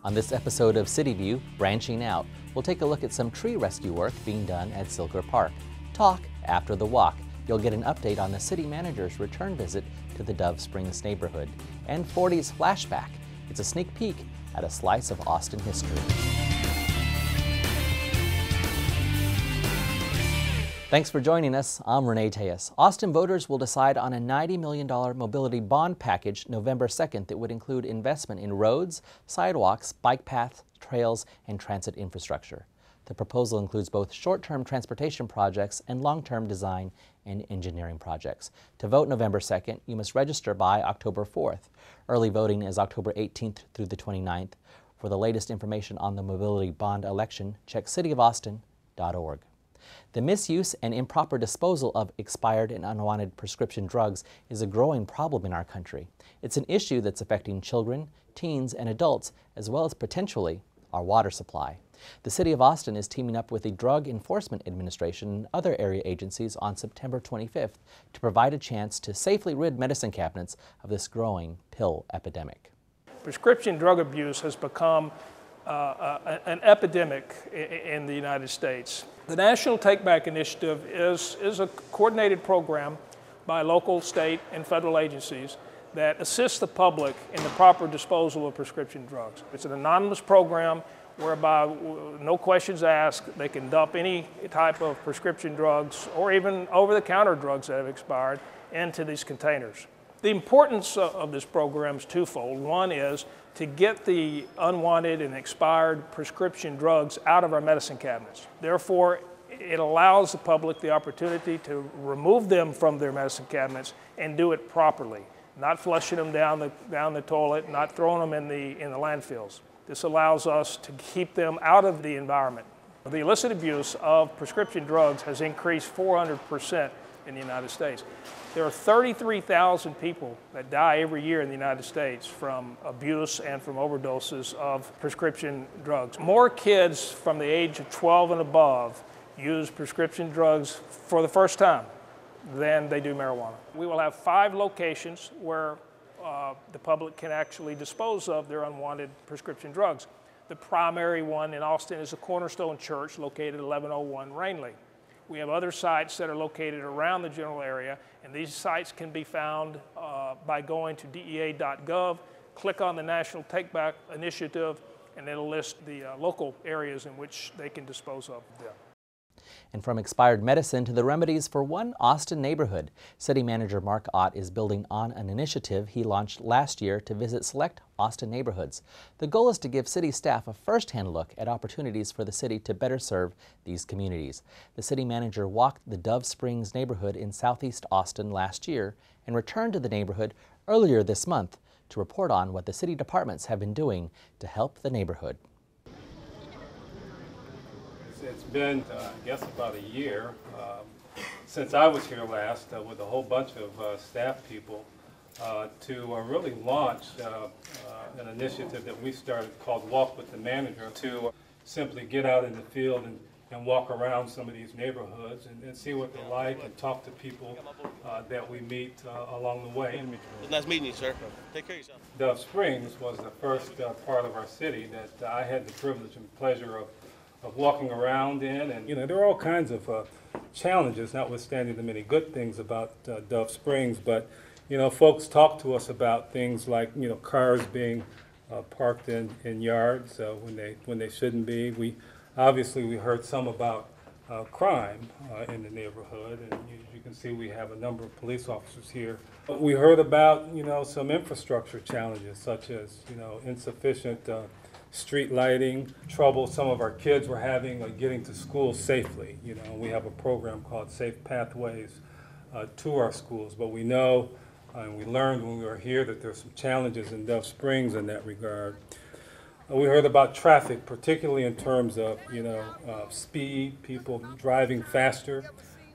On this episode of CityView, Branching Out, we'll take a look at some tree rescue work being done at Zilker Park. Talk after the walk. You'll get an update on the city manager's return visit to the Dove Springs neighborhood. And 40's Flashback. It's a sneak peek at a slice of Austin history. Thanks for joining us. I'm Renee Tejas. Austin voters will decide on a $90 million mobility bond package November 2nd that would include investment in roads, sidewalks, bike paths, trails, and transit infrastructure. The proposal includes both short-term transportation projects and long-term design and engineering projects. To vote November 2nd, you must register by October 4th. Early voting is October 18th through the 29th. For the latest information on the mobility bond election, check cityofaustin.org. The misuse and improper disposal of expired and unwanted prescription drugs is a growing problem in our country. It's an issue that's affecting children, teens, and adults, as well as potentially our water supply. The City of Austin is teaming up with the Drug Enforcement Administration and other area agencies on September 25th to provide a chance to safely rid medicine cabinets of this growing pill epidemic. Prescription drug abuse has become an epidemic in the United States. The National Take Back Initiative is a coordinated program by local, state, and federal agencies that assists the public in the proper disposal of prescription drugs. It's an anonymous program whereby, no questions asked, they can dump any type of prescription drugs or even over-the-counter drugs that have expired into these containers. The importance of this program is twofold. One is to get the unwanted and expired prescription drugs out of our medicine cabinets. Therefore, it allows the public the opportunity to remove them from their medicine cabinets and do it properly, not flushing them down the toilet, not throwing them in the landfills. This allows us to keep them out of the environment. The illicit abuse of prescription drugs has increased 400% in the United States. There are 33,000 people that die every year in the United States from abuse and from overdoses of prescription drugs. More kids from the age of 12 and above use prescription drugs for the first time than they do marijuana. We will have 5 locations where the public can actually dispose of their unwanted prescription drugs. The primary one in Austin is the Cornerstone Church, located at 1101 Rainley. We have other sites that are located around the general area, and these sites can be found by going to dea.gov, click on the National Take Back Initiative, and it'll list the local areas in which they can dispose of them. And from expired medicine to the remedies for one Austin neighborhood, City Manager Mark Ott is building on an initiative he launched last year to visit select Austin neighborhoods. The goal is to give city staff a first-hand look at opportunities for the city to better serve these communities. The city manager walked the Dove Springs neighborhood in southeast Austin last year and returned to the neighborhood earlier this month to report on what the city departments have been doing to help the neighborhood. It's been, I guess, about a year since I was here last with a whole bunch of staff people to really launch an initiative that we started called Walk with the Manager, to simply get out in the field and walk around some of these neighborhoods and see what they're like and talk to people that we meet along the way. It's nice meeting you, sir. Take care of yourself. Dove Springs was the first part of our city that I had the privilege and pleasure of walking around in, and there are all kinds of challenges, notwithstanding the many good things about Dove Springs. But folks talk to us about things like cars being parked in yards when they shouldn't be. We heard some about crime in the neighborhood, and you can see we have a number of police officers here. We heard about some infrastructure challenges, such as insufficient street lighting, trouble some of our kids were having getting to school safely. We have a program called Safe Pathways to our schools, but we know and we learned when we were here that there's some challenges in Dove Springs in that regard. We heard about traffic, particularly in terms of speed, people driving faster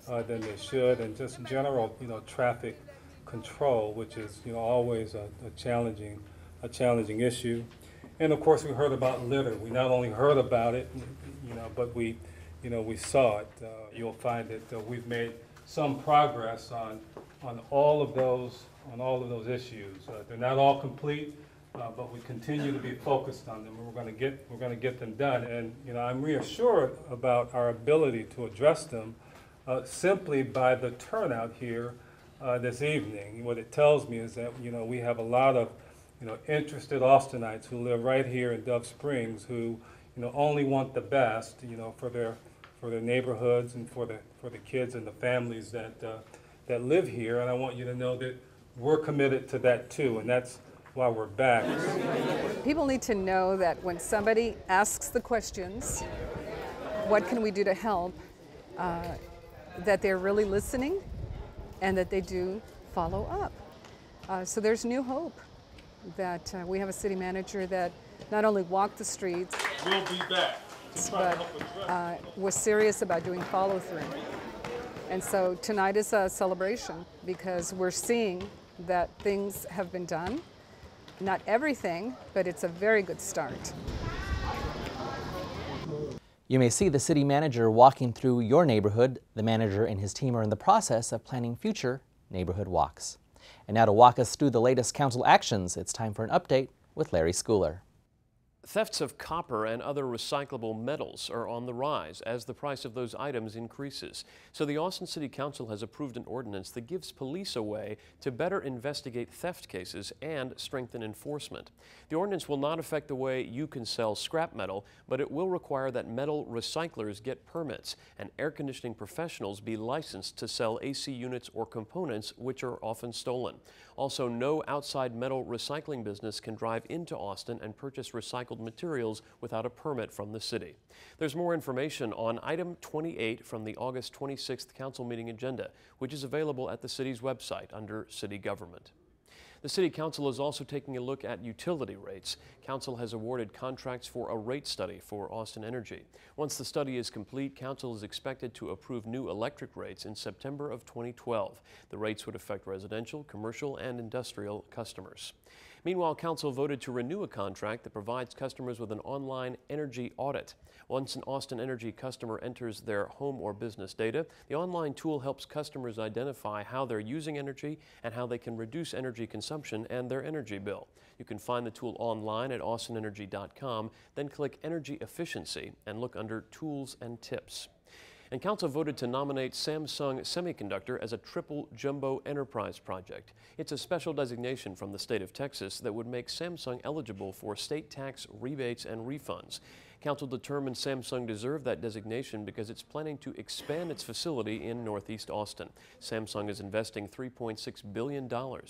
than they should, and just general traffic control, which is always a challenging issue. And of course, we heard about litter. We not only heard about it, but we saw it. You'll find that we've made some progress on all of those issues. They're not all complete, but we continue to be focused on them, and we're going to get them done. And I'm reassured about our ability to address them simply by the turnout here this evening. What it tells me is that we have a lot of interested Austinites who live right here in Dove Springs who only want the best for their neighborhoods and for the kids and the families that live here. And I want you to know that we're committed to that too, and that's why we're back. People need to know that when somebody asks the questions, what can we do to help, that they're really listening and that they do follow up. So there's new hope that we have a city manager that not only walked the streets, We'll be back, but was serious about doing follow-through. And so tonight is a celebration because we're seeing that things have been done. Not everything, but it's a very good start. You may see the city manager walking through your neighborhood. The manager and his team are in the process of planning future neighborhood walks. And now to walk us through the latest council actions, it's time for an update with Larry Schooler. Thefts of copper and other recyclable metals are on the rise as the price of those items increases. So the Austin City Council has approved an ordinance that gives police a way to better investigate theft cases and strengthen enforcement. The ordinance will not affect the way you can sell scrap metal, but it will require that metal recyclers get permits and air conditioning professionals be licensed to sell AC units or components which are often stolen. Also, no outside metal recycling business can drive into Austin and purchase recycled materials without a permit from the city. There's more information on item 28 from the August 26th council meeting agenda, which is available at the city's website under City Government. The City Council is also taking a look at utility rates. Council has awarded contracts for a rate study for Austin Energy. Once the study is complete, Council is expected to approve new electric rates in September of 2012. The rates would affect residential, commercial, and industrial customers. Meanwhile, Council voted to renew a contract that provides customers with an online energy audit. Once an Austin Energy customer enters their home or business data, the online tool helps customers identify how they're using energy and how they can reduce energy consumption and their energy bill. You can find the tool online at austinenergy.com, then click Energy Efficiency and look under Tools and Tips. And Council voted to nominate Samsung Semiconductor as a triple jumbo enterprise project. It's a special designation from the state of Texas that would make Samsung eligible for state tax rebates and refunds. Council determined Samsung deserved that designation because it's planning to expand its facility in Northeast Austin. Samsung is investing $3.6 billion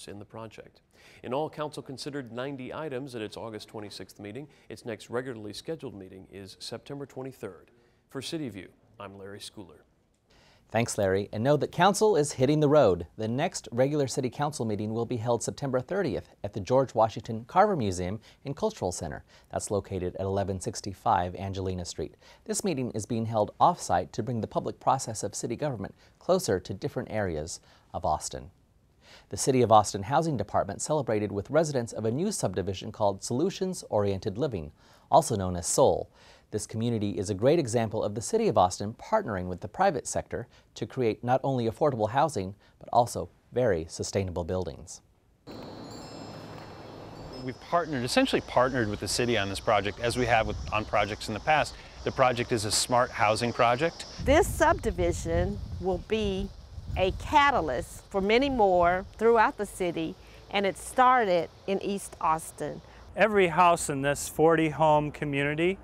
in the project. In all, Council considered 90 items at its August 26th meeting. Its next regularly scheduled meeting is September 23rd. For CityView, I'm Larry Schooler. Thanks, Larry. And know that Council is hitting the road. The next regular City Council meeting will be held September 30th at the George Washington Carver Museum and Cultural Center. That's located at 1165 Angelina Street. This meeting is being held off-site to bring the public process of city government closer to different areas of Austin. The City of Austin Housing Department celebrated with residents of a new subdivision called Solutions-Oriented Living, also known as SOL. This community is a great example of the City of Austin partnering with the private sector to create not only affordable housing, but also very sustainable buildings. We've essentially partnered with the city on this project as we have on projects in the past. The project is a smart housing project. This subdivision will be a catalyst for many more throughout the city, and it started in East Austin. Every house in this 40-home community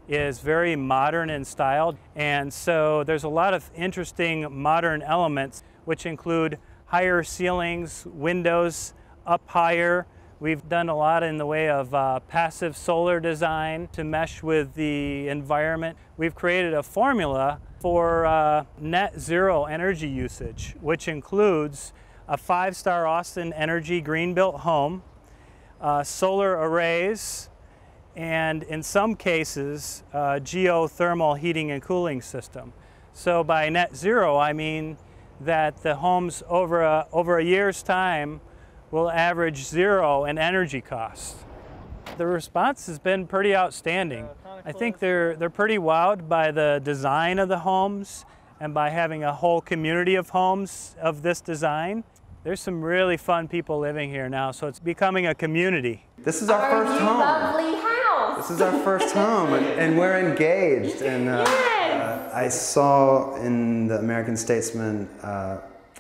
is very modern in style, and so there's a lot of interesting modern elements which include higher ceilings, windows up higher. We've done a lot in the way of passive solar design to mesh with the environment. We've created a formula for net zero energy usage, which includes a 5-star Austin Energy green-built home, solar arrays, and in some cases, geothermal heating and cooling system. So by net zero, I mean that the homes over a year's time will average zero in energy costs. The response has been pretty outstanding. I think they're pretty wowed by the design of the homes and by having a whole community of homes of this design. There's some really fun people living here now, so it's becoming a community. This is our first home. Lovely house. This is our first home, and we're engaged. And Yes. I saw in the American Statesman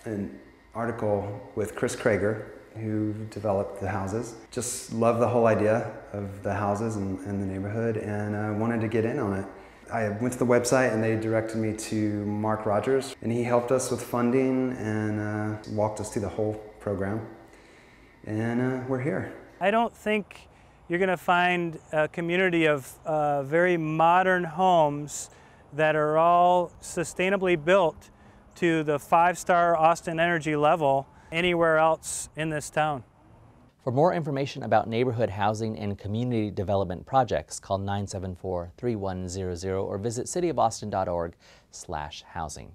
an article with Chris Krager, who developed the houses. Just loved the whole idea of the houses and the neighborhood, and I wanted to get in on it. I went to the website and they directed me to Mark Rogers, and he helped us with funding and walked us through the whole program. And we're here. I don't think you're going to find a community of very modern homes that are all sustainably built to the 5-star Austin Energy level anywhere else in this town. For more information about neighborhood housing and community development projects, call 974-3100 or visit cityofboston.org/housing.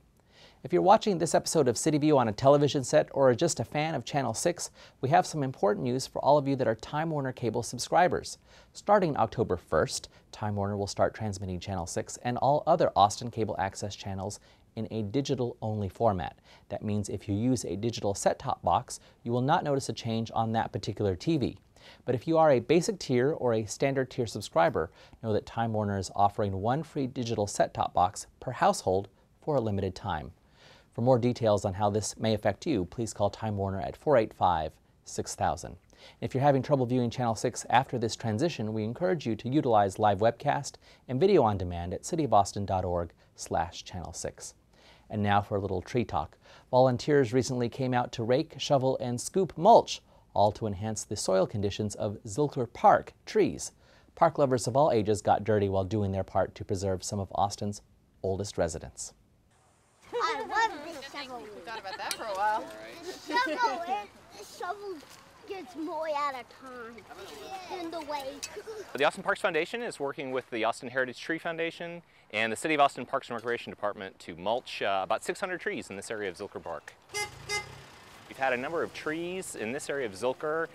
If you're watching this episode of CityView on a television set or are just a fan of Channel 6, we have some important news for all of you that are Time Warner Cable subscribers. Starting October 1st, Time Warner will start transmitting Channel 6 and all other Austin Cable Access channels in a digital-only format. That means if you use a digital set-top box, you will not notice a change on that particular TV. But if you are a basic tier or a standard tier subscriber, know that Time Warner is offering one free digital set-top box per household for a limited time. For more details on how this may affect you, please call Time Warner at 485-6000. If you're having trouble viewing Channel 6 after this transition, we encourage you to utilize live webcast and video on demand at cityofboston.org/channel 6. And now for a little tree talk. Volunteers recently came out to rake, shovel, and scoop mulch, all to enhance the soil conditions of Zilker Park trees. Park lovers of all ages got dirty while doing their part to preserve some of Austin's oldest residents. I love this shovel. We thought about that for a while. The shovel gets more at a time in the way. The Austin Parks Foundation is working with the Austin Heritage Tree Foundation and the City of Austin Parks and Recreation Department to mulch about 600 trees in this area of Zilker Park. We've had a number of trees in this area of Zilker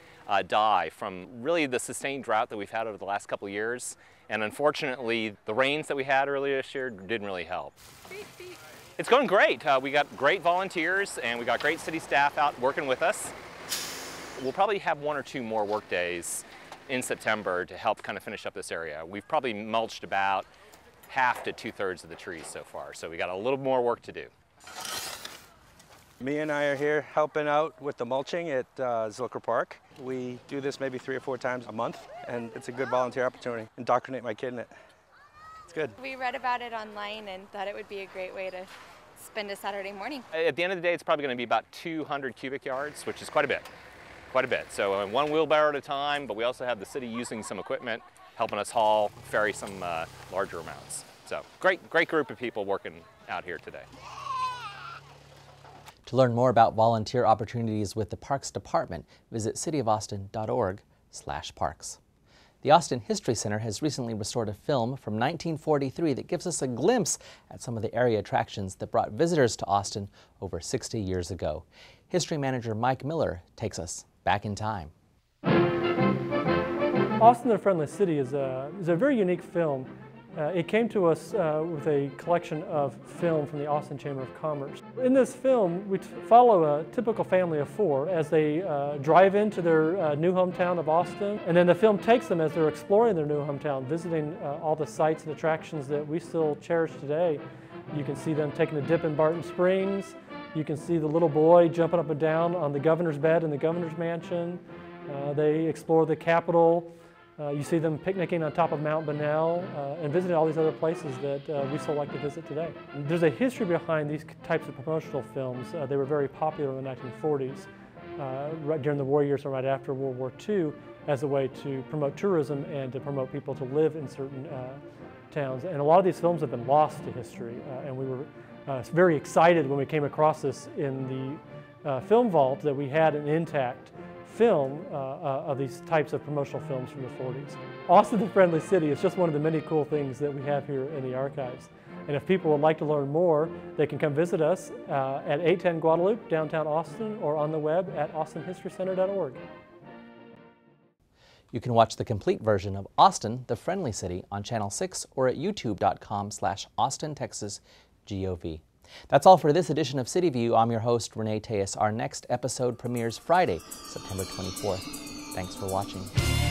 die from really the sustained drought that we've had over the last couple of years, and unfortunately the rains that we had earlier this year didn't really help. It's going great. We got great volunteers and we got great city staff out working with us. We'll probably have 1 or 2 more work days in September to help kind of finish up this area. We've probably mulched about half to 2/3 of the trees so far, so we got a little more work to do. Me and I are here helping out with the mulching at Zilker Park. We do this maybe 3 or 4 times a month, and it's a good volunteer opportunity. Indoctrinate my kid in it. It's good. We read about it online and thought it would be a great way to spend a Saturday morning. At the end of the day, it's probably going to be about 200 cubic yards, which is quite a bit. Quite a bit. So one wheelbarrow at a time, but we also have the city using some equipment, helping us haul, ferry some larger amounts. So great group of people working out here today. To learn more about volunteer opportunities with the Parks Department, visit cityofboston.org/parks. The Austin History Center has recently restored a film from 1943 that gives us a glimpse at some of the area attractions that brought visitors to Austin over 60 years ago. History manager Mike Miller takes us back in time. Austin, the Friendly City is a very unique film. It came to us with a collection of film from the Austin Chamber of Commerce. In this film, we follow a typical family of 4 as they drive into their new hometown of Austin, and then the film takes them as they're exploring their new hometown, visiting all the sites and attractions that we still cherish today. You can see them taking a dip in Barton Springs. You can see the little boy jumping up and down on the governor's bed in the governor's mansion. They explore the Capitol. You see them picnicking on top of Mount Bunnell and visiting all these other places that we still like to visit today. There's a history behind these types of promotional films. They were very popular in the 1940s, right during the war years and right after World War II, as a way to promote tourism and to promote people to live in certain towns. And a lot of these films have been lost to history, and we were very excited when we came across this in the film vault that we had an intact film of these types of promotional films from the 40s. Austin, the Friendly City is just one of the many cool things that we have here in the archives. And if people would like to learn more, they can come visit us at 810 Guadalupe, downtown Austin, or on the web at austinhistorycenter.org. You can watch the complete version of Austin, the Friendly City on Channel 6 or at youtube.com/AustinTexasGOV. That's all for this edition of CityView. I'm your host, Renee Tejas. Our next episode premieres Friday, September 24th. Thanks for watching.